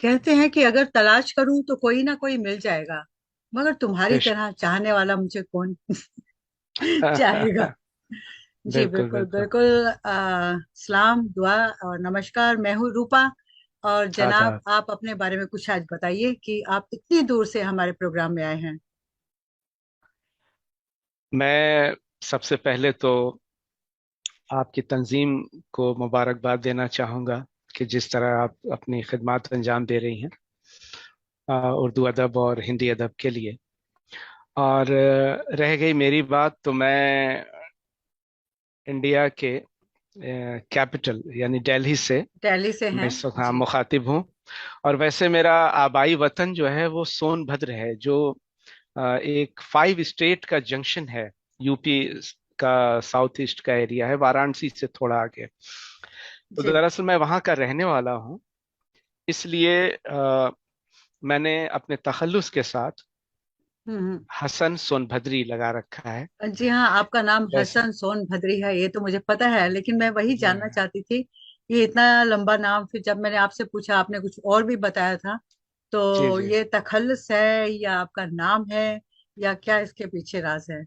कहते हैं कि अगर तलाश करूं तो कोई ना कोई मिल जाएगा, मगर तुम्हारी बेशक। तरह चाहने वाला मुझे कौन चाहेगा। जी बिल्कुल बिल्कुल बिल्कुल। बिल्कुल। सलाम दुआ और नमस्कार। मैं हूँ रूपा। और जनाब, आदाब। आप अपने बारे में कुछ आज बताइए कि आप इतनी दूर से हमारे प्रोग्राम में आए हैं। मैं सबसे पहले तो आपकी तंजीम को मुबारकबाद देना चाहूँगा कि जिस तरह आप अपनी खिदमत अंजाम दे रही हैं उर्दू अदब और हिंदी अदब के लिए। और रह गई मेरी बात, तो मैं इंडिया के कैपिटल यानी दिल्ली से दिल्ली से मैं हैं। इस वक्त हाँ जी मुखातिब हूँ। और वैसे मेरा आबाई वतन जो है वो सोनभद्र है, जो एक 5 स्टेट का जंक्शन है। यूपी का साउथ ईस्ट का एरिया है, वाराणसी से थोड़ा आगे। तो जी। दरअसल मैं वहाँ का रहने वाला हूँ। इसलिए मैंने अपने तखल्लुस के साथ हम्म। हसन सोनभद्री लगा रखा है। जी हाँ, आपका नाम वैसे हसन सोन भद्री है, ये तो मुझे पता है, लेकिन मैं वही जी जानना चाहती थी कि इतना लंबा नाम, फिर जब मैंने आपसे पूछा आपने कुछ और भी बताया था। जी तो जी ये तखल्लुस है या आपका नाम है, या क्या इसके पीछे राज है?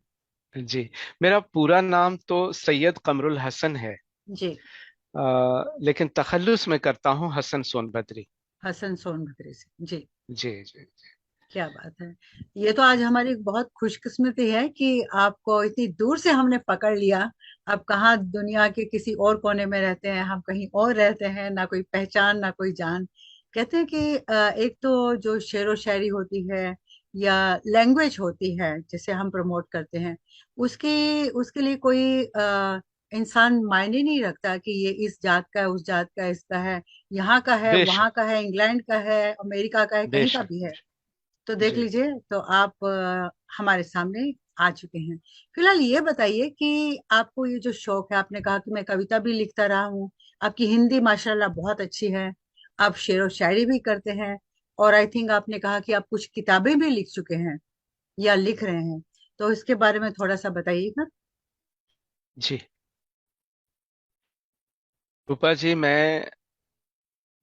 जी। मेरा पूरा नाम तो सैयद कमरुल हसन है। जी। लेकिन तखल्लुस में करता हूँ हसन सोनभद्री। हसन सोन भद्री से। जी। जी जी। क्या बात है। ये तो आज हमारी बहुत खुशकिस्मती है कि आपको इतनी दूर से हमने पकड़ लिया। आप कहाँ दुनिया के किसी और कोने में रहते हैं, हम कहीं और रहते हैं, ना कोई पहचान ना कोई जान। कहते हैं कि एक तो जो शेरो और शायरी होती है या लैंग्वेज होती है जिसे हम प्रमोट करते हैं, उसकी उसके लिए कोई इंसान मायने नहीं रखता कि ये इस जात का है, उस जात का है, इसका है, यहाँ का है, वहाँ बेशक का है, इंग्लैंड का है, अमेरिका का है, कहीं का बेशक। भी है। तो देख जी लीजिए, तो आप हमारे सामने आ चुके हैं। फिलहाल ये बताइए कि आपको ये जो शौक है, आपने कहा कि मैं कविता भी लिखता रहा हूँ, आपकी हिंदी माशाल्लाह बहुत अच्छी है, आप शेर और शायरी भी करते हैं, और आई थिंक आपने कहा कि आप कुछ किताबें भी लिख चुके हैं या लिख रहे हैं। तो इसके बारे में थोड़ा सा बताइएगा। जी। रूपा जी, मैं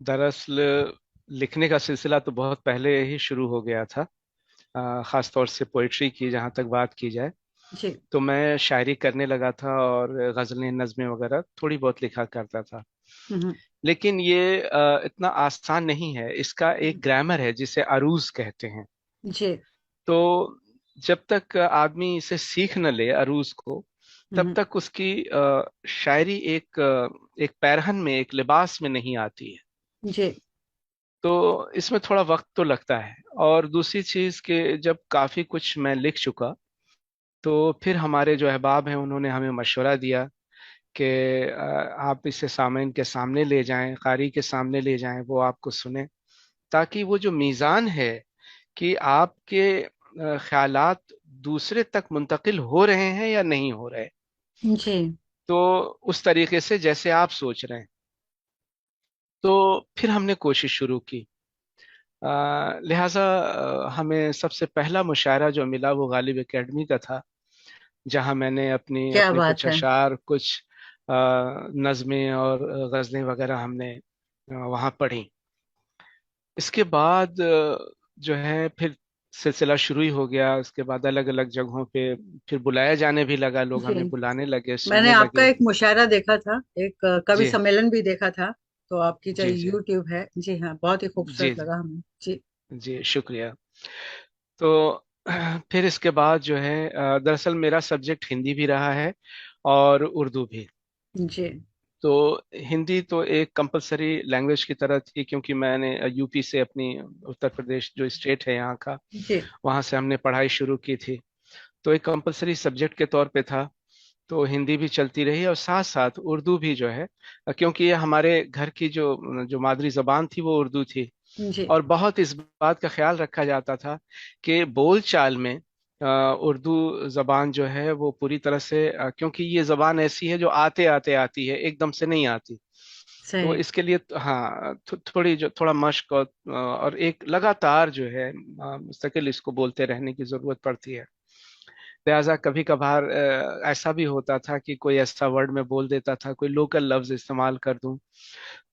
दरअसल लिखने का सिलसिला तो बहुत पहले ही शुरू हो गया था। खास तौर से पोइट्री की जहाँ तक बात की जाए, जी। तो मैं शायरी करने लगा था और गजलें नज़में वगैरह थोड़ी बहुत लिखा करता था। हम्म। लेकिन ये इतना आसान नहीं है। इसका एक ग्रामर है जिसे अरूज कहते हैं। जी। तो जब तक आदमी इसे सीख न ले अरूज को, तब हम्म। तक उसकी शायरी एक पैरहन में, एक लिबास में नहीं आती है। जी। तो इसमें थोड़ा वक्त तो लगता है। और दूसरी चीज कि जब काफी कुछ मैं लिख चुका, तो फिर हमारे जो अहबाब हैं उन्होंने हमें मशवरा दिया कि आप इसे सामईन के सामने ले जाएं, कारी के सामने ले जाएं, वो आपको सुने, ताकि वो जो मीज़ान है कि आपके ख्यालात दूसरे तक मुंतकिल हो रहे हैं या नहीं हो रहे, जी। तो उस तरीके से जैसे आप सोच रहे हैं। तो फिर हमने कोशिश शुरू की। लिहाजा हमें सबसे पहला मुशायरा जो मिला वो गालिब एकेडमी का था, जहां मैंने अपनी क्या अपने बात कुछ है। अशार, कुछ नज़में और गज़लें वगैरह हमने वहां पढ़ी। इसके बाद जो है फिर सिलसिला शुरू ही हो गया। उसके बाद अलग अलग जगहों पे फिर बुलाया जाने भी लगा, लोग जी। हमें बुलाने लगे, मैंने सुनने आपका लगे। एक मुशायरा देखा था, एक कवि जी सम्मेलन भी देखा था। तो आपकी जो जी जी यूट्यूब है, जी हाँ, बहुत ही जी खूबसूरत जी लगा हमें। जी। जी, शुक्रिया। तो फिर इसके बाद जो है दरअसल मेरा सब्जेक्ट हिंदी भी रहा है और उर्दू भी। जी। तो हिंदी तो एक कंपलसरी लैंग्वेज की तरह थी, क्योंकि मैंने यूपी से, अपनी उत्तर प्रदेश जो स्टेट है यहाँ का, जी। वहाँ से हमने पढ़ाई शुरू की थी। तो एक कंपलसरी सब्जेक्ट के तौर पे था। तो हिंदी भी चलती रही और साथ साथ उर्दू भी जो है, क्योंकि ये हमारे घर की जो जो मादरी जबान थी वो उर्दू थी। जी। और बहुत इस बात का ख्याल रखा जाता था कि बोल चाल में उर्दू जबान जो है वो पूरी तरह से, क्योंकि ये जबान ऐसी है जो आते आते आती है, एकदम से नहीं आती। तो सही। इसके लिए हाँ थोड़ी जो थोड़ा मश्क और एक लगातार जो है मुस्तकिल इसको बोलते रहने की जरूरत पड़ती है। लिहाजा कभी कभार ऐसा भी होता था कि कोई ऐसा वर्ड मैं बोल देता था, कोई लोकल लफ्ज इस्तेमाल कर दूं,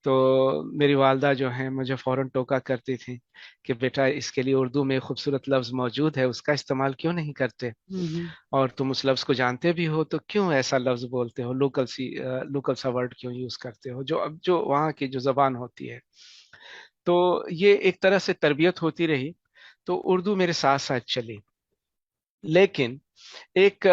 तो मेरी वालदा जो है मुझे फौरन टोका करती थी कि बेटा इसके लिए उर्दू में खूबसूरत लफ्ज मौजूद है, उसका इस्तेमाल क्यों नहीं करते, हम्म। और तुम उस लफ्ज को जानते भी हो तो क्यों ऐसा लफ्ज बोलते हो, लोकल सा वर्ड क्यों यूज करते हो, जो वहाँ की जो जबान होती है। तो ये एक तरह से तरबियत होती रही, तो उर्दू मेरे साथ साथ चली। लेकिन एक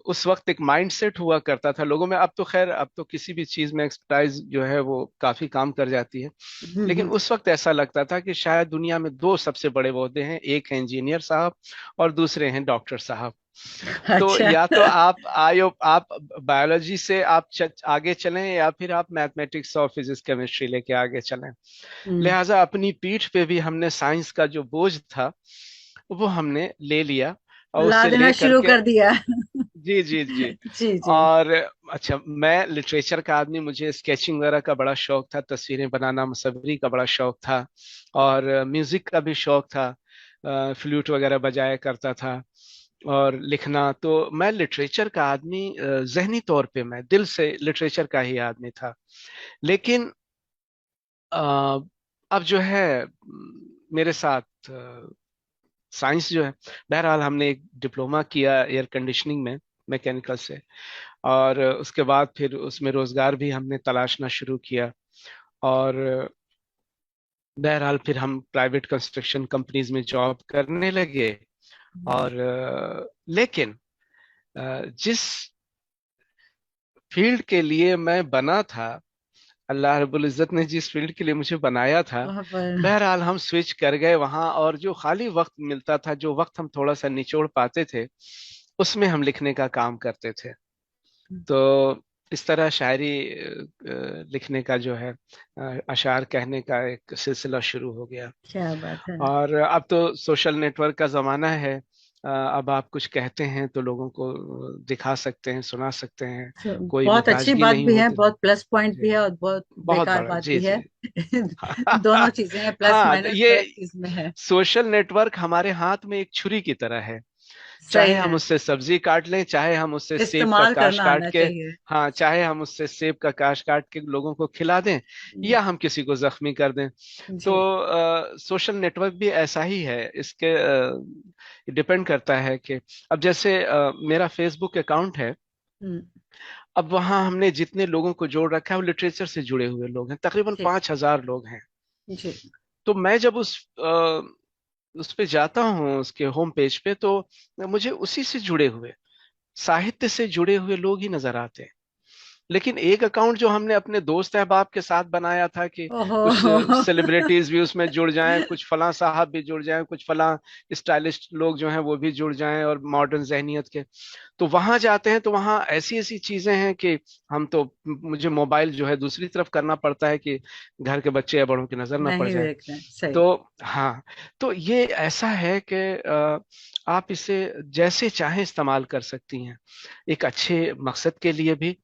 उस वक्त एक माइंडसेट हुआ करता था लोगों में, अब तो खैर अब तो किसी भी चीज में एक्सपर्टाइज जो है वो काफी काम कर जाती है। लेकिन हम्म। उस वक्त ऐसा लगता था कि शायद दुनिया में दो सबसे बड़े ओहदे हैं, एक है इंजीनियर साहब और दूसरे हैं डॉक्टर साहब। तो अच्छा। या तो आप बायोलॉजी से आप आगे चलें, या फिर आप मैथमेटिक्स और फिजिक्स केमिस्ट्री लेके आगे चलें। हम्म। लिहाजा अपनी पीठ पे भी हमने साइंस का जो बोझ था वो हमने ले लिया, और ला उससे देना ले शुरू करके, कर दिया। जी जी जी। जी जी। और अच्छा, मैं लिटरेचर का आदमी, मुझे स्केचिंग वगैरह का बड़ा शौक था, तस्वीरें बनाना, मुसव्वरी का बड़ा शौक था, और म्यूजिक का भी शौक था, फ्लूट वगैरह बजाया करता था, और लिखना। तो मैं लिटरेचर का आदमी, जहनी तौर पे मैं दिल से लिटरेचर का ही आदमी था। लेकिन अ, अब जो है मेरे साथ साइंस जो है, बहरहाल हमने एक डिप्लोमा किया एयर कंडीशनिंग में, मैकेनिकल से, और उसके बाद फिर उसमें रोजगार भी हमने तलाशना शुरू किया, और बहरहाल फिर हम प्राइवेट कंस्ट्रक्शन कंपनीज में जॉब करने लगे। और लेकिन जिस फील्ड के लिए मैं बना था, अल्लाह रब्बुल इज्जत ने जिस फील्ड के लिए मुझे बनाया था, वहां पर। बहरहाल हम स्विच कर गए वहां, और जो खाली वक्त मिलता था, जो वक्त हम थोड़ा सा निचोड़ पाते थे, उसमें हम लिखने का काम करते थे। तो इस तरह शायरी लिखने का जो है, अशार कहने का एक सिलसिला शुरू हो गया। क्या बात है। और अब तो सोशल नेटवर्क का जमाना है, अब आप कुछ कहते हैं तो लोगों को दिखा सकते हैं, सुना सकते हैं, कोई बहुत अच्छी नाराजगी बात नहीं भी है, होती। बहुत प्लस पॉइंट भी जी, है और बहुत बहुत बेकार बड़ा, बात जी भी है। जी। दोनों चीजें हैं, प्लस हाँ, माइनस ये हर एक चीज में है। सोशल नेटवर्क हमारे हाथ में एक छुरी की तरह है, सही चाहे हम है। उससे सब्जी काट लें, चाहे हम उससे सेब का इस्तेमाल काश करना काट आना के, चाहिए। हाँ, चाहे हम उससे सेब का काश काट के लोगों को खिला दें, या हम किसी को जख्मी कर दें। तो जी। सोशल नेटवर्क भी ऐसा ही है, इसके डिपेंड करता है कि अब जैसे मेरा फेसबुक अकाउंट है, हम्म। अब वहाँ हमने जितने लोगों को जोड़ रखा है वो लिटरेचर से जुड़े हुए लोग हैं, तकरीबन जी 5,000 लोग हैं। जी। तो मैं जब उस पे जाता हूँ, उसके होम पेज पे, तो मुझे उसी से जुड़े हुए, साहित्य से जुड़े हुए लोग ही नजर आते हैं। लेकिन एक अकाउंट जो हमने अपने दोस्त अहबाब के साथ बनाया था कि ओहो। कुछ सेलिब्रिटीज भी उसमें जुड़ जाएं, कुछ फलां साहब भी जुड़ जाएं, कुछ फलां स्टाइलिस्ट लोग जो हैं वो भी जुड़ जाएं, और मॉडर्न जहनियत के, तो वहां जाते हैं तो वहां ऐसी ऐसी चीजें हैं कि हम तो, मुझे मोबाइल जो है दूसरी तरफ करना पड़ता है कि घर के बच्चे या बड़ों की नजर ना पड़ नहीं जाए। देख रहे हैं, सही। तो हाँ, तो ये ऐसा है कि आप इसे जैसे चाहें इस्तेमाल कर सकती हैं, एक अच्छे मकसद के लिए भी,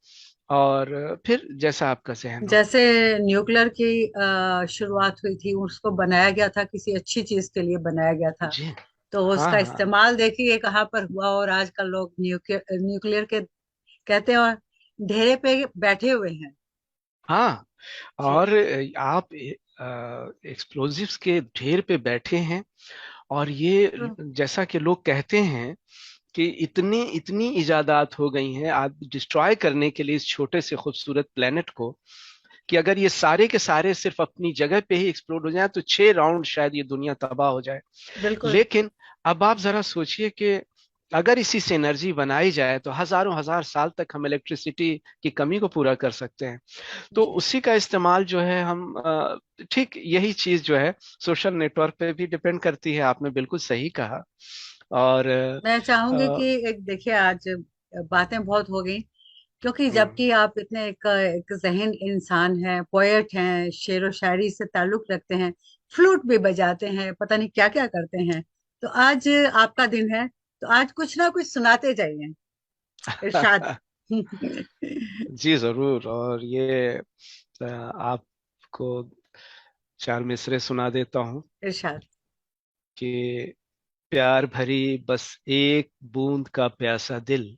और फिर जैसा आपका जहन हो। जैसे न्यूक्लियर की शुरुआत हुई थी, उसको बनाया गया था किसी अच्छी चीज के लिए बनाया गया था। जी, तो हाँ उसका हाँ इस्तेमाल देखिए कहाँ पर हुआ, और आजकल लोग न्यूक्लियर न्यूक्लियर के कहते हैं और ढेरे पे बैठे हुए हैं। हाँ। जी। और आप एक्सप्लोजिव्स के ढेर पे बैठे हैं, और ये तो जैसा कि लोग कहते हैं कि इतनी इतनी इजादात हो गई हैं आज डिस्ट्रॉय करने के लिए इस छोटे से खूबसूरत प्लेनेट को, कि अगर ये सारे के सारे सिर्फ अपनी जगह पे ही एक्सप्लोड हो जाए तो 6 राउंड शायद ये दुनिया तबाह हो जाए। बिल्कुल। लेकिन अब आप जरा सोचिए कि अगर इसी से एनर्जी बनाई जाए तो हजारों हजार साल तक हम इलेक्ट्रिसिटी की कमी को पूरा कर सकते हैं। तो जी। उसी का इस्तेमाल जो है हम ठीक यही चीज जो है सोशल नेटवर्क पे भी डिपेंड करती है, आपने बिल्कुल सही कहा। और मैं चाहूंगी कि अ, एक देखिए आज बातें बहुत हो गई, क्योंकि हम्म, जबकि आप इतने एक जहन इंसान हैं, पोएट हैं, शेर व शायरी से ताल्लुक रखते हैं, फ्लूट भी बजाते हैं, पता नहीं क्या क्या करते हैं, तो आज आपका दिन है, तो आज कुछ ना कुछ सुनाते जाइए। इरशाद। जी जरूर। और ये आपको 4 मिसरे सुना देता हूँ इरशाद। कि प्यार भरी बस एक बूंद का प्यासा दिल,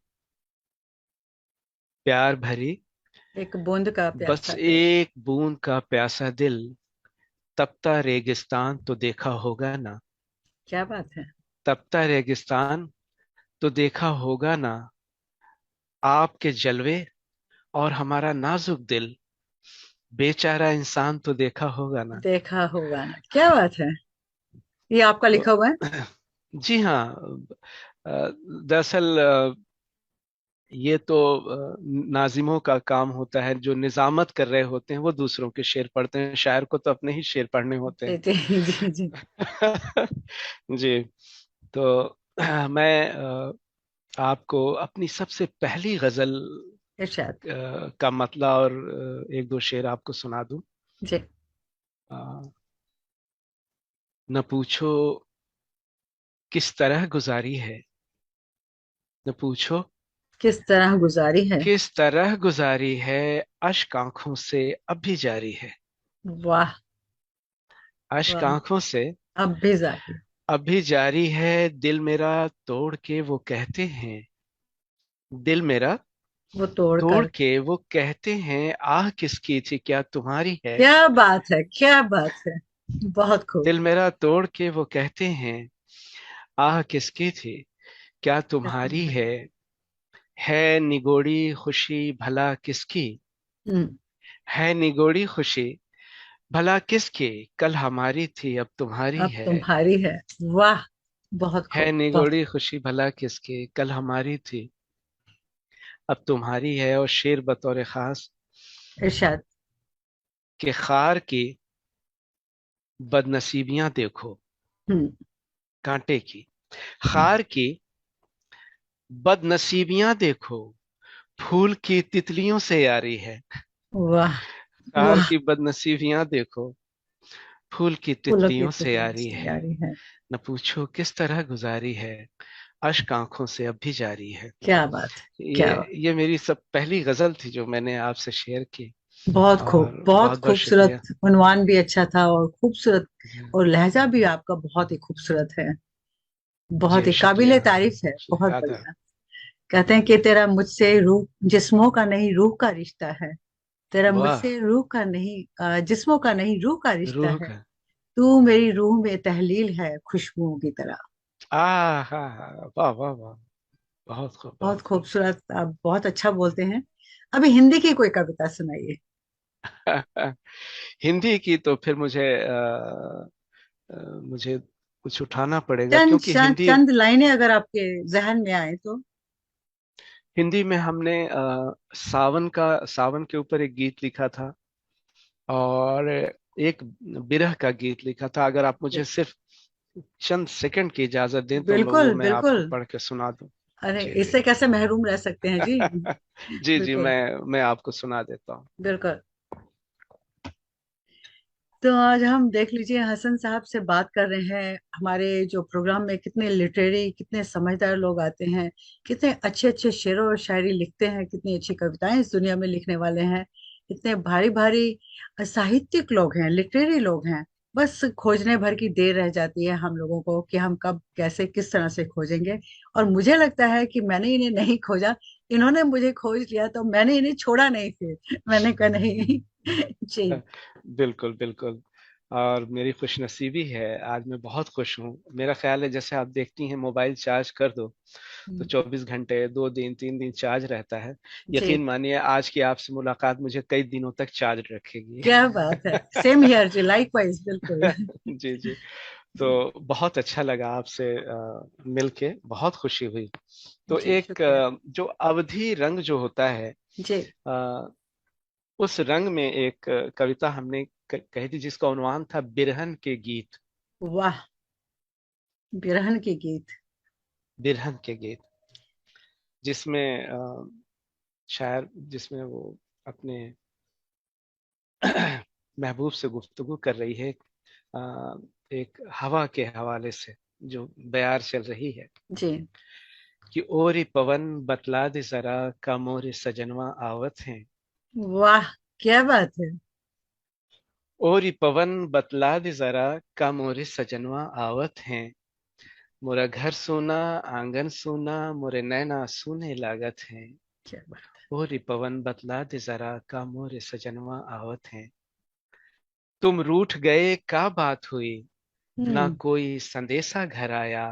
प्यार भरी एक बूंद का बस प्यासा दिल। एक बूंद का प्यासा दिल, तपता रेगिस्तान तो देखा होगा ना, क्या बात है। तपता रेगिस्तान तो देखा होगा ना, आपके जलवे और हमारा नाजुक दिल, बेचारा इंसान तो देखा होगा ना। देखा होगा ना, क्या बात है। ये आपका तो लिखा हुआ है। जी हाँ, दरअसल ये तो नाजिमों का काम होता है, जो निजामत कर रहे होते हैं वो दूसरों के शेर पढ़ते हैं, शायर को तो अपने ही शेर पढ़ने होते जी हैं। जी जी जी। जी। तो मैं आपको अपनी सबसे पहली गजल इरशाद। का मतला और एक दो शेर आपको सुना दूं। जी। अ, न पूछो किस तरह गुजारी है, न पूछो किस तरह गुजारी है। किस तरह गुजारी है, अश्क आंखों से अब भी जारी है, वाह। अश्क वाह। आंखों से अब भी जारी। अब भी जारी है, दिल मेरा तोड़ के वो कहते हैं, दिल मेरा वो तोड़ तोड़ कर। के वो कहते हैं, आह किसकी थी क्या तुम्हारी है, क्या बात है, क्या बात है। बहुत खूब। दिल मेरा तोड़ के वो कहते हैं, आह किसकी थी क्या क्या तुम्हारी तुम्हारी। है निगोड़ी खुशी भला किसकी, हम्म। है निगोड़ी खुशी भला किसकी, कल हमारी थी अब तुम्हारी अब है, तुम्हारी है। वाह। बहुत है खूब, बहुत। निगोड़ी खुशी भला किसकी, कल हमारी थी अब तुम्हारी है। और शेर बतौर खास, इरशाद। कि खार की बदनसीबियां देखो, हम्म। कांटे की हम्म। खार की बदनसीबियां देखो, फूल की तितलियों से यारी है, वाह। खार वाह। की बदनसीबियां देखो, फूल की फूलों की तितलियों से तितलियों यारी से है, यारी है। न पूछो किस तरह गुजारी है, अश्क आंखों से अब भी जारी है। क्या बात है। क्या बात। ये मेरी सब पहली गजल थी जो मैंने आपसे शेयर की। बहुत खूब, और बहुत बहुत बहुत खूबसूरत। शुक्रिया। उन्वान भी अच्छा था और खूबसूरत। जी और लहजा भी आपका बहुत ही खूबसूरत है। बहुत जी, ही काबिले शुक्रिया। तारीफ है, बहुत आदाब। बढ़िया। कहते हैं कि तेरा मुझसे रूह जिस्मों का नहीं रूह का रिश्ता है। तेरा वाह, मुझसे रूह का नहीं जिस्मों का नहीं रूह का रिश्ता रूह है। का, तू मेरी रूह में तहलील है खुशबुओं की तरह। आ हा हा, वाह वाह वाह, बहुत खूब बहुत बहुत खूब। खूबसूरत, आप बहुत अच्छा बोलते हैं। अभी हिंदी की कोई कविता सुनाइए। हिंदी की तो फिर मुझे कुछ उठाना पड़ेगा, चंद क्योंकि चंद हिंदी चंद लाइनें अगर आपके जहन में आए तो। हिंदी में हमने सावन के ऊपर एक गीत लिखा था, और एक बिरह का गीत लिखा था। अगर आप मुझे सिर्फ चंद सेकंड की इजाजत दें तो बिल्कुल मैं आपको बिल्कुल। पढ़ के सुना दूं। अरे, जी जी। इससे कैसे महरूम रह सकते हैं जी। जी जी, बिल्कुल मैं आपको सुना देता हूँ। बिल्कुल। तो आज हम देख लीजिए, हसन साहब से बात कर रहे हैं। हमारे जो प्रोग्राम में कितने लिटरेरी, कितने समझदार लोग आते हैं। कितने अच्छे अच्छे शेर और शायरी लिखते हैं, कितनी अच्छी कविताएं इस दुनिया में लिखने वाले हैं। इतने भारी भारी साहित्यिक लोग हैं, लिटरेरी लोग हैं। बस खोजने भर की देर रह जाती है हम लोगों को कि हम कब कैसे किस तरह से खोजेंगे। और मुझे लगता है कि मैंने इन्हें नहीं खोजा, इन्होंने मुझे खोज लिया, तो मैंने इन्हें छोड़ा नहीं फिर। मैंने कहा नहीं। जी। बिल्कुल बिल्कुल। और मेरी खुशनसीबी है, आज मैं बहुत खुश हूँ। मेरा ख्याल है जैसे आप देखती हैं मोबाइल चार्ज कर दो तो 24 घंटे, 2 दिन 3 दिन चार्ज रहता है। जी। यकीन मानिए आज की आपसे मुलाकात मुझे कई दिनों तक चार्ज रखेगी। क्या बात है। सेम हियर जी, लाइकवाइज, बिल्कुल। जी जी। जी। तो बहुत अच्छा लगा आपसे मिलके, बहुत खुशी हुई। तो जी एक शुक्रिया। जो अवधि रंग जो होता है, जी। अ, उस रंग में एक कविता हमने कही थी जिसका उन्वान था बिरहन के गीत। वाह। बिरहन के गीत। बिरहन के गीत, जिसमें शायर, जिसमें वो अपने महबूब से गुफ्तगू कर रही है, अ, एक हवा के हवाले से जो बयार चल रही है, जी। कि ओरी पवन बतला दे जरा का मोरे सजनवा आवत हैं, वाह। क्या बात है। ओरी पवन बतला दे जरा का मोरे सजनवा आवत हैं, मोरा घर सूना, आंगन सूना, मोरे नैना सूने लागत हैं। क्या बात ओ रे पवन बतला दे जरा, का मोरे सजनवा आवत हैं। तुम रूठ गए का बात हुई, है। ना कोई संदेशा घर आया।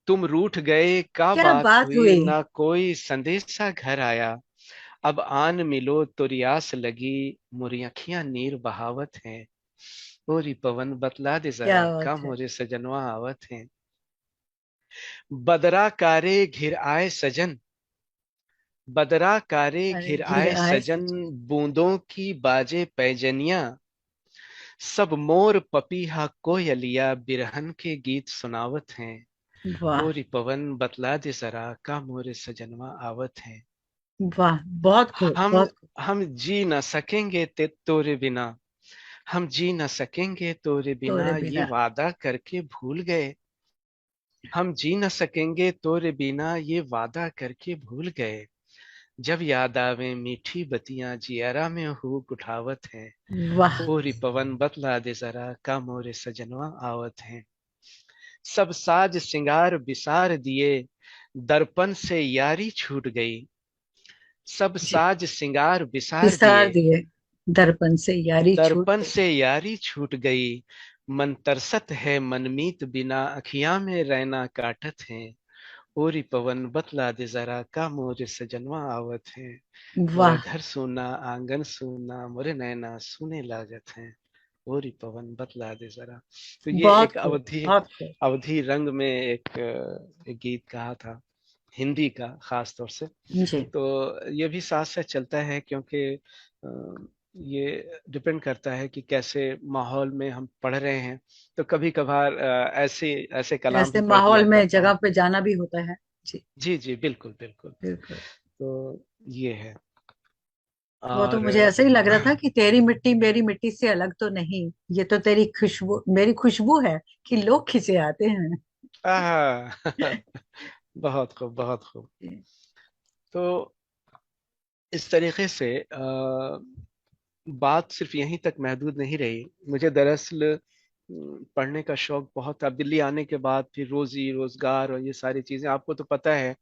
तुम रूठ गए का क्या बात बात हुई, हुई। ना कोई संदेशा घर आया। अब आन मिलो तो रियास लगी, मोरी अखियां नीर बहावत हैं। ओरी पवन बतला दे क्या जरा, का बात है। मोरे सजनवा आवत हैं। बदरा कारे घिर आए सजन, बदरा कारे अरे घिर घिर आए आए सजन, सच। बूंदों की बाजे पैजनिया। सब मोर पपीहा कोयलिया, बिरहन के गीत सुनावत हैं। वाह। ओरी पवन बतला दे जरा, का मोरे सजनवा आवत हैं। वाह, बहुत खूब, हम बहुत खूब। हम जी न सकेंगे ते तोरे बिना, हम जी न सकेंगे तोरे तोरे बिना, ये बिना। वादा करके भूल गए। हम जी न सकेंगे तोरे बिना, ये वादा करके भूल गए। जब याद आवे मीठी बतियां, जियरा में हुक उठावत है। वाह। ओरी पवन बतला दे जरा, का मोरे सजनवा आवत है। सब साज सिंगार बिसार दिए, दर्पण से यारी छूट गई। सब जी। साज सिंगार बिसार विस्तार दिए, दिए, दर्पण से यारी छूट दर्पण गई। से यारी छूट गई। मन तरसत है मनमीत बिना, अखियां में रैना काटत है। ओरी पवन बतला दे जरा, का मोरे सजनवा आवत है। मोरा वाह। घर सूना, आंगन सूना, मोरे नैना सूने लागत हैं। ओरी पवन बतला दे जरा। तो ये बहुत एक खूब, अवधि, बहुत खूब। अवधि रंग में एक गीत कहा था, हिंदी का खास तौर से। जी। तो ये भी साथ साथ चलता है, क्योंकि ये डिपेंड करता है कि कैसे माहौल में हम पढ़ रहे हैं। तो कभी कभार ऐसे ऐसे कलाम ऐसे भी पढ़ दिया माहौल में करता जगह हूँ। पे जाना भी होता है। जी। जी जी, बिल्कुल बिल्कुल। बिल्कुल। तो ये है। वो तो और मुझे ऐसे ही लग रहा था कि तेरी मिट्टी मेरी मिट्टी से अलग तो नहीं, ये तो तेरी खुशबू मेरी खुशबू है कि लोग खिंचे आते हैं। आह, बहुत खूब, बहुत खूब। जी। तो इस तरीके से बात सिर्फ यहीं तक महदूद नहीं रही। मुझे दरअसल पढ़ने का शौक बहुत था। दिल्ली आने के बाद फिर रोजी रोजगार और ये सारी चीजें, आपको तो पता है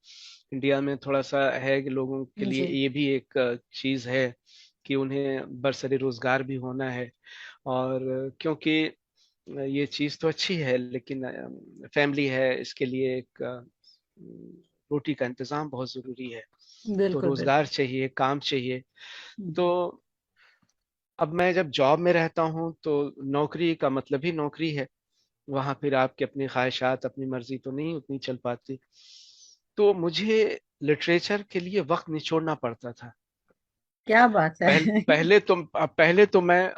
इंडिया में थोड़ा सा है कि लोगों के लिए जी। ये भी एक चीज है कि उन्हें बरसरे रोजगार भी होना है। और क्योंकि ये चीज तो अच्छी है, लेकिन फैमिली है, इसके लिए एक रोटी का इंतजाम बहुत जरूरी है। तो बिल्कुल बिल्कुल। रोजगार चाहिए, काम चाहिए। तो जी। अब मैं जब जॉब में रहता हूँ तो नौकरी का मतलब ही नौकरी है। वहां फिर आपकी अपनी ख्वाहिशात, अपनी मर्जी तो नहीं उतनी चल पाती। तो मुझे लिटरेचर के लिए वक्त निचोड़ना पड़ता था। क्या बात है। पहले तो मैं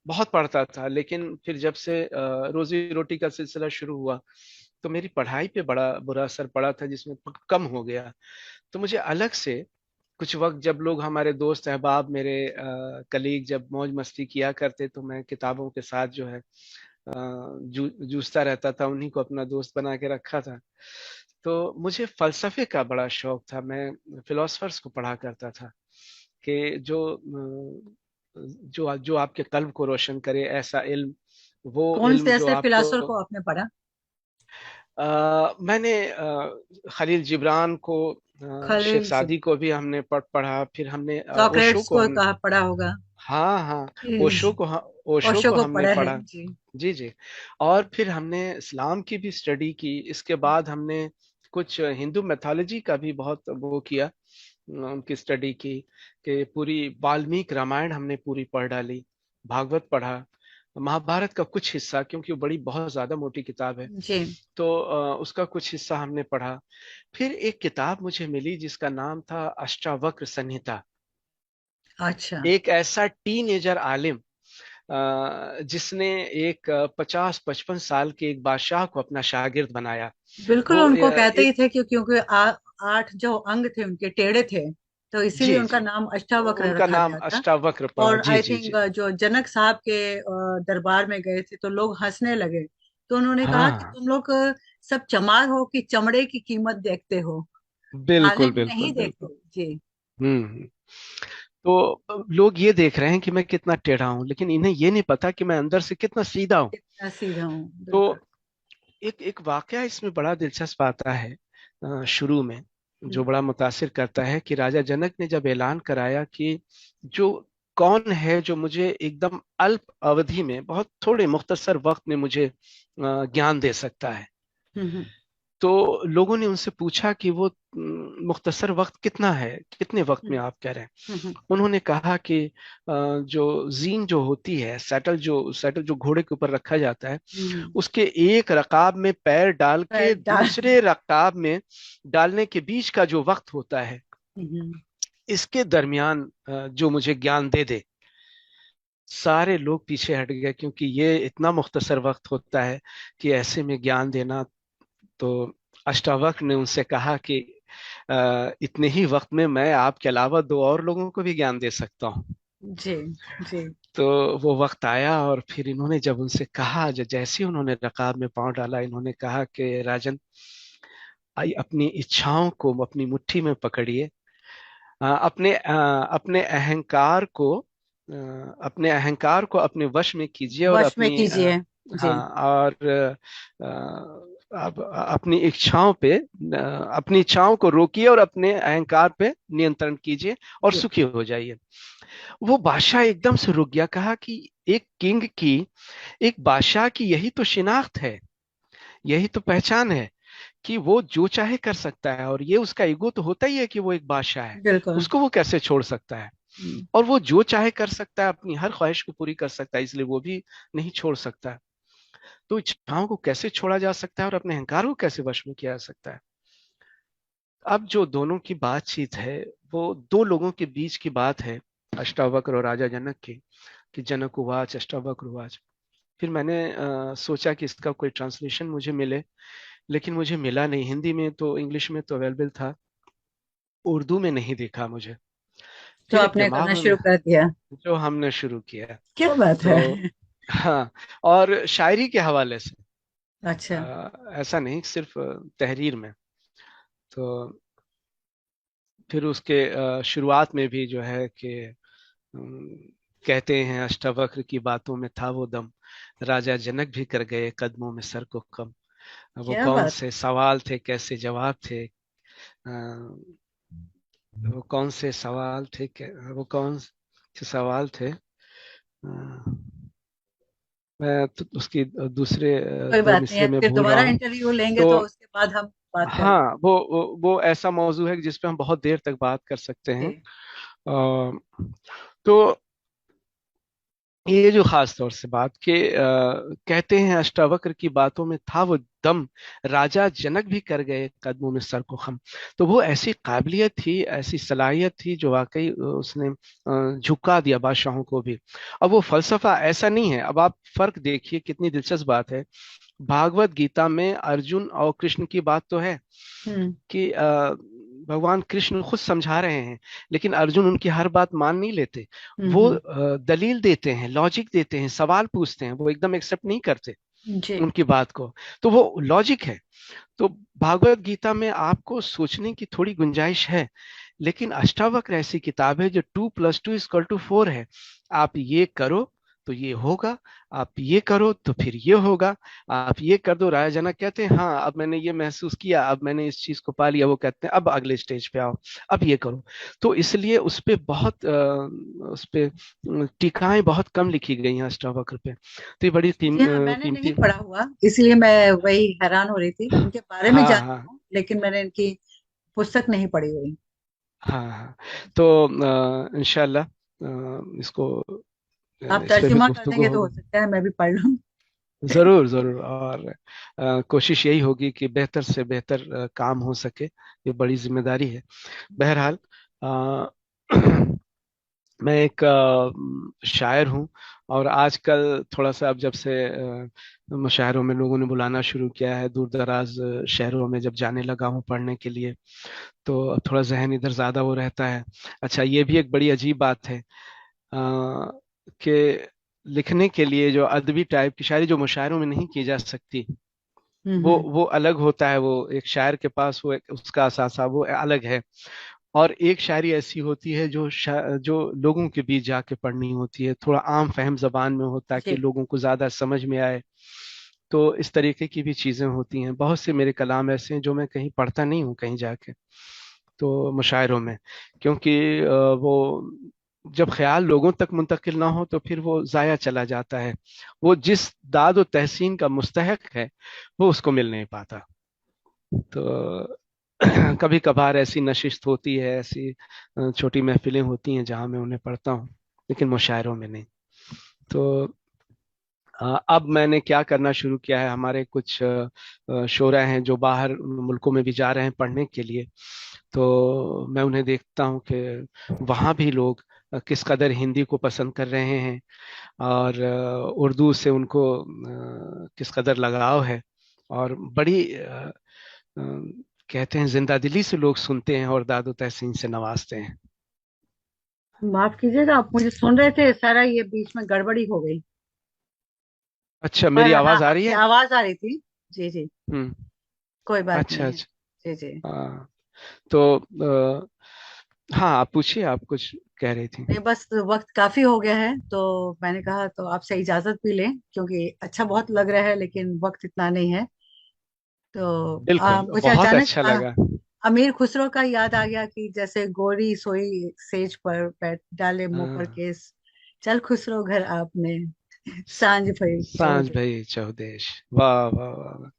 बहुत पढ़ता था, लेकिन फिर जब से रोजी रोटी का सिलसिला शुरू हुआ तो मेरी पढ़ाई पे बड़ा बुरा असर पड़ा था, जिसमें कम हो गया। तो मुझे अलग से कुछ वक्त, जब लोग हमारे दोस्त अहबाब, मेरे कलीग जब मौज मस्ती किया करते, तो मैं किताबों के साथ जो है जूझता रहता था, उन्हीं को अपना दोस्त बना के रखा था। तो मुझे फलसफे का बड़ा शौक था। मैं फिलोसफर्स को पढ़ा करता था कि जो जो आपके कल्ब को रोशन करे, ऐसा इल्म, वो कौन इल्म से जो ऐसे आपको। फिलोसफर को आपने पढ़ा। मैंने खलील जिब्रान को, शेख खलील जी। सादी को भी हमने पढ़ा। फिर हमने ओशो सॉक्रेट्स को को हम। कहा पढ़ा होगा। हाँ हाँ, ओशो जी। को ओशो ओशो को को हमने पढ़ा है पढ़ा। जी। जी जी। और फिर हमने इस्लाम की भी स्टडी की। इसके बाद हमने कुछ हिंदू मैथोलॉजी का भी बहुत वो किया, उनकी स्टडी की। कि पूरी वाल्मीकि रामायण हमने पूरी पढ़ डाली, भागवत पढ़ा, महाभारत का कुछ हिस्सा, क्योंकि वो बड़ी बहुत ज्यादा मोटी किताब है। जी। तो उसका कुछ हिस्सा हमने पढ़ा। फिर एक किताब मुझे मिली जिसका नाम था अष्टावक्र संहिता। अच्छा। एक ऐसा टीनेजर आलिम जिसने एक 50-55 साल के एक बादशाह को अपना शागिर्द बनाया। बिल्कुल, वो उनको कहते ही थे क्योंकि 8 जो अंग थे उनके टेढ़े थे, तो इसीलिए जी उनका जी, नाम अष्टावक्र उनका रखा नाम गया था। अष्टावक्र पड़ा। और जी आई जी थिंक जी। जो जनक साहब के दरबार में गए थे तो लोग हंसने लगे। तो उन्होंने कहा कि हाँ, तुम लोग सब चमार हो कि चमड़े की कीमत देखते हो, बिल्कुल आलिम बिल्कुल नहीं देखते। बिल्कुल। जी। हम्म। तो लोग ये देख रहे हैं कि मैं कितना टेढ़ा हूं, लेकिन इन्हें ये नहीं पता कि मैं अंदर से कितना सीधा हूं। कितना सीधा हूँ, तो बिल्कुल। एक एक वाकया इसमें बड़ा दिलचस्प आता है शुरू में, जो हम्म बड़ा मुतासिर करता है कि राजा जनक ने जब ऐलान कराया कि जो कौन है जो मुझे एकदम अल्प अवधि में, बहुत थोड़े मुख्तसर वक्त में मुझे ज्ञान दे सकता है। हम्म तो लोगों ने उनसे पूछा कि वो मुख्तसर वक्त कितना है, कितने वक्त में हम्म आप कह रहे हैं। हम्म उन्होंने कहा कि जो जीन जो होती है, सैटल जो घोड़े के ऊपर रखा जाता है, हम्म, उसके एक रकाब में पैर डाल के पैर डाल। दूसरे रकाब में डालने के बीच का जो वक्त होता है, हम्म, इसके दरमियान जो मुझे ज्ञान दे दे। सारे लोग पीछे हट गए, क्योंकि ये इतना मुख्तसर वक्त होता है कि ऐसे में ज्ञान देना। तो अष्टावक्र ने उनसे कहा कि इतने ही वक्त में मैं आपके अलावा दो और लोगों को भी ज्ञान दे सकता हूँ। जी जी। तो वो वक्त आया, और फिर इन्होंने जब उनसे कहा, जैसे ही उन्होंने रकाब में पांव डाला, इन्होंने कहा कि राजन, आई अपनी इच्छाओं को अपनी मुट्ठी में पकड़िए। अपने अहंकार को अपने अहंकार को अपने वश में कीजिए, और वश में अपनी कीजिए। जी। हाँ, और अब अपनी इच्छाओं पे अपनी इच्छाओं को रोकिए और अपने अहंकार पे नियंत्रण कीजिए, और जी सुखी हो जाइए। वो बादशाह एकदम से रुक गया, कहा कि एक किंग की, एक बादशाह की यही तो शिनाख्त है, यही तो पहचान है कि वो जो चाहे कर सकता है, और ये उसका ईगो तो होता ही है कि वो एक बादशाह है। बिल्कुल। उसको वो कैसे छोड़ सकता है? हम्म, और वो जो चाहे कर सकता है, अपनी हर ख्वाहिश को पूरी कर सकता है, इसलिए वो भी नहीं छोड़ सकता है। तो इच्छाओं को कैसे छोड़ा जा सकता है और अपने अहंकार को कैसे वश में किया जा सकता है? अब जो दोनों की बातचीत है, वो दो लोगों के बीच की बात है, अष्टावक्र और राजा जनक की। कि जनक उवाच अष्टावक्र उवाच। फिर मैंने सोचा कि इसका कोई ट्रांसलेशन मुझे मिले, लेकिन मुझे मिला नहीं। हिंदी में तो, इंग्लिश में तो अवेलेबल था, उर्दू में नहीं दिखा मुझे। तो फिर एक आपने दिमाग करना में, शुरू कर दिया। जो हमने शुरू किया है। क्या बात है। तो हाँ, और शायरी के हवाले से, अच्छा। ऐसा नहीं सिर्फ तहरीर में। तो फिर उसके शुरुआत में भी जो है कि कहते हैं, अष्टावक्र की बातों में था वो दम, राजा जनक भी कर गए कदमों में सर को कम। वो क्या कौन बात से सवाल थे, कैसे जवाब थे? वो कौन से सवाल थे, वो कौन से सवाल थे? मैं तो उसकी दूसरे कोई दो बात नहीं है, मिसरे में फिर भूल रहा दोबारा हूँ। इंटरव्यू लेंगे तो तो उसके बाद हम बात करेंगे। हाँ, वो ऐसा मौजू है जिस पे हम बहुत देर तक बात कर सकते हैं। जी। तो ये जो खास तौर से बात के कहते हैं, अष्टावक्र की बातों में था वो दम, राजा जनक भी कर गए कदमों में सर को खम। तो वो ऐसी काबिलियत थी, ऐसी सलाहियत थी, जो वाकई उसने झुका दिया बादशाहों को भी। अब वो फलसफा ऐसा नहीं है। अब आप फर्क देखिए, कितनी दिलचस्प बात है। भागवत गीता में अर्जुन और कृष्ण की बात तो है हम्म कि भगवान कृष्ण खुद समझा रहे हैं, लेकिन अर्जुन उनकी हर बात मान नहीं लेते। वो हम्म। दलील देते हैं, लॉजिक देते हैं, सवाल पूछते हैं, वो एकदम एक्सेप्ट नहीं करते जी। उनकी बात को। तो वो लॉजिक है। तो भागवत गीता में आपको सोचने की थोड़ी गुंजाइश है, लेकिन अष्टावक्र ऐसी किताब है जो 2+2=4 है। आप ये करो तो ये होगा, आप ये करो तो फिर ये होगा, आप ये कर दो। राजा जनक कहते हैं, हाँ अब मैंने ये महसूस किया, अब मैंने इस चीज को पा लिया। वो कहते हैं, अब अगले स्टेज पे आओ, अब ये करो। तो इसलिए उस पे बहुत उस पे टीकाएं बहुत कम लिखी गई हैं अष्टावक्र पे। तो ये बड़ी जी हाँ, मैंने नहीं कीमती। पढ़ा हुआ, इसलिए मैं वही हैरान हो रही थी। इनके बारे में हाँ जानती हाँ हूँ, लेकिन मैंने इनकी पुस्तक नहीं पढ़ी हुई। हाँ हाँ। तो इंशाल्लाह इसको आप इस पे भी तर्जुमा कर गुफ्तगू देंगे तो हो होगी। सकता है मैं भी पढ़ लूँ। जरूर जरूर। और कोशिश यही होगी कि बेहतर से बेहतर काम हो सके। ये बड़ी जिम्मेदारी है। बहरहाल, अ, मैं एक शायर हूँ। और आजकल थोड़ा सा, अब जब से मुशायरों में लोगों ने बुलाना शुरू किया है, दूर दराज शहरों में जब जाने लगा हूँ पढ़ने के लिए, तो अब थोड़ा जहन इधर ज्यादा वो रहता है। अच्छा, ये भी एक बड़ी अजीब बात है कि लिखने के लिए जो अदबी टाइप की शायरी जो मुशायरों में नहीं की जा सकती, हम्म। वो अलग होता है। वो एक शायर के पास वो एक उसका असासा वो अलग है। और एक शायरी ऐसी होती है जो जो लोगों के बीच जाके पढ़नी होती है, थोड़ा आम फहम जबान में होता है कि जी। लोगों को ज्यादा समझ में आए। तो इस तरीके की भी चीज़ें होती हैं। बहुत से मेरे कलाम ऐसे हैं जो मैं कहीं पढ़ता नहीं हूँ कहीं जाके, तो मुशायरों में, क्योंकि वो जब ख्याल लोगों तक मुंतकिल ना हो तो फिर वो ज़ाया चला जाता है। वो जिस दाद और तहसीन का मुस्तहक है वो उसको मिल नहीं पाता। तो कभी कभार ऐसी नशिस्त होती है, ऐसी छोटी महफिलें होती हैं जहाँ मैं उन्हें पढ़ता हूँ, लेकिन मुशायरों में नहीं। तो अब मैंने क्या करना शुरू किया है, हमारे कुछ शोरा हैं जो बाहर मुल्कों में भी जा रहे हैं पढ़ने के लिए, तो मैं उन्हें देखता हूँ कि वहाँ भी लोग किस कदर हिंदी को पसंद कर रहे हैं, और उर्दू से उनको किस कदर लगाव है, और बड़ी कहते हैं जिंदा दिली से लोग सुनते हैं और दादो तहसीन से नवाजते हैं। माफ कीजिएगा, आप मुझे सुन रहे थे सारा, ये बीच में गड़बड़ी हो गई। अच्छा, पर मेरी हाँ, आवाज आ रही आपकी है? आवाज आ रही थी। जी जी। हम्म। कोई बात अच्छा नहीं है। अच्छा। जी जी। हाँ, तो हाँ, आप पूछिए, आप कुछ कह रही थी। नहीं, बस वक्त काफी हो गया है, तो मैंने कहा तो आपसे इजाजत भी लें, क्योंकि अच्छा बहुत लग रहा है लेकिन वक्त इतना नहीं है। तो बिल्कुल, मुझे बहुत अचानक अच्छा लगा। अमीर खुसरो का याद आ गया कि जैसे गोरी सोई सेज पर बैठ डाले मुंह पर हाँ, केस, चल खुसरो घर आपने, सांझ भई सांझ चौधरी। भई चौदेश। वाह वाह वाह वाह।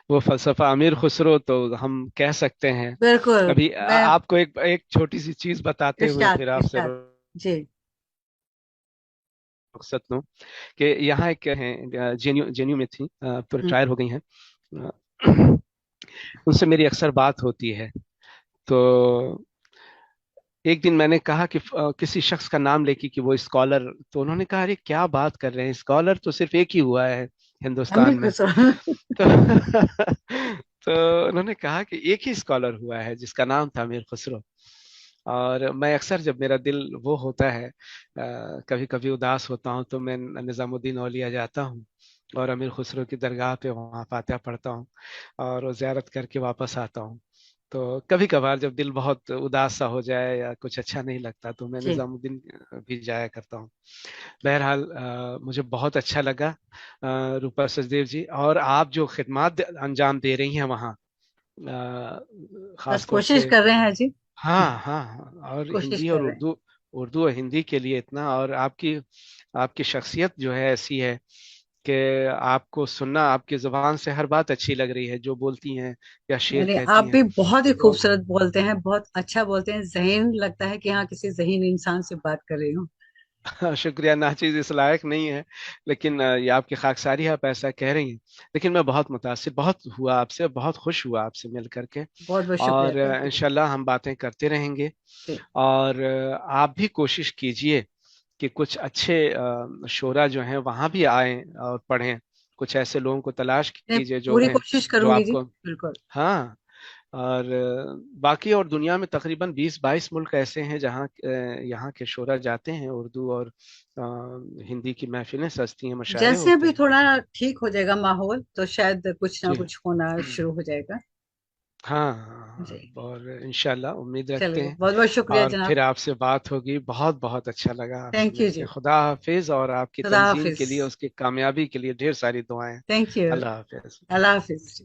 वो फलसफा अमीर खुसरो तो हम कह सकते हैं। बिल्कुल। अभी मैं आपको एक एक छोटी सी चीज बताते हुए इरशाद फिर आपसे इरशाद। जी। रुखसत लूं, कि यहाँ एक है, जेन्यू जेन्यू में थी, तो हम्म। रिटायर हो गई हैं। उनसे मेरी अक्सर बात होती है। तो एक दिन मैंने कहा कि किसी शख्स का नाम लेके कि वो स्कॉलर, तो उन्होंने कहा अरे क्या बात कर रहे हैं, स्कॉलर तो सिर्फ एक ही हुआ है हिंदुस्तान अमीर में। खुसरो। तो तो उन्होंने कहा कि एक ही स्कॉलर हुआ है जिसका नाम था मीर खुसरो। और मैं अक्सर जब मेरा दिल वो होता है, कभी कभी उदास होता हूँ, तो मैं निजामुद्दीन औलिया जाता हूँ और अमीर खुसरो की दरगाह पे वहाँ फातिहा पढ़ता हूँ और वो ज़ियारत करके वापस आता हूँ। तो कभी कभार जब दिल बहुत उदास सा हो जाए या कुछ अच्छा नहीं लगता तो मैं जी निजामुद्दीन भी जाया करता हूँ। बहरहाल मुझे बहुत अच्छा लगा, रूपा सचदेव जी, और आप जो खिदमत अंजाम दे रही हैं वहाँ, बस खास तौर कोशिश से। कर रहे हैं जी। हाँ हाँ हाँ, और कोशिश हिंदी कर और रहे हैं। उर्दू, उर्दू और हिंदी के लिए इतना, और आपकी आपकी शख्सियत जो है ऐसी है कि आपको सुनना, आपकी जुबान से हर बात अच्छी लग रही है, जो बोलती हैं या शेर यानी आप कहती हैं। भी बहुत ही तो खूबसूरत बोलते हैं, बहुत अच्छा बोलते हैं, ज़हीन लगता है कि हाँ किसी ज़हीन इंसान से बात कर रही हूँ। शुक्रिया, नाचीज इस लायक नहीं है, लेकिन ये आपकी खाकसारी है, आप ऐसा कह रही हैं। लेकिन मैं बहुत मुतासिर बहुत हुआ आपसे, बहुत खुश हुआ आपसे मिल करके। बहुत बहुत शुक्रिया, और थैंक यू। इंशाल्लाह हम बातें करते रहेंगे। जी। और आप भी कोशिश कीजिए कि कुछ अच्छे शोरा जो हैं वहाँ भी आएं और पढ़ें। कुछ ऐसे लोगों को तलाश मैं कीजिए जो पूरी हैं, कोशिश जो करूंगी जी, आपको। बिल्कुल। हाँ, और बाकी और दुनिया में तकरीबन 20-22 मुल्क ऐसे हैं जहाँ यहाँ के शोरा जाते हैं, उर्दू और हिंदी की महफिलें सजती हैं, मुशायरे जैसे होते भी हैं। थोड़ा ठीक हो जाएगा माहौल, तो शायद कुछ ना जी। कुछ होना शुरू हो जाएगा। हाँ हाँ जी। हाँ, और इंशाल्लाह उम्मीद रखते चलिए, हैं। बहुत बहुत शुक्रिया और जनाब। फिर आपसे बात होगी, बहुत बहुत अच्छा लगा आपसे थैंक यू मिलके। जी। खुदा हाफिज, और आपकी खुदा तंजीम हाफिज। के लिए, उसकी कामयाबी के लिए ढेर सारी दुआएं। Thank you. Allah Hafiz. Allah Hafiz.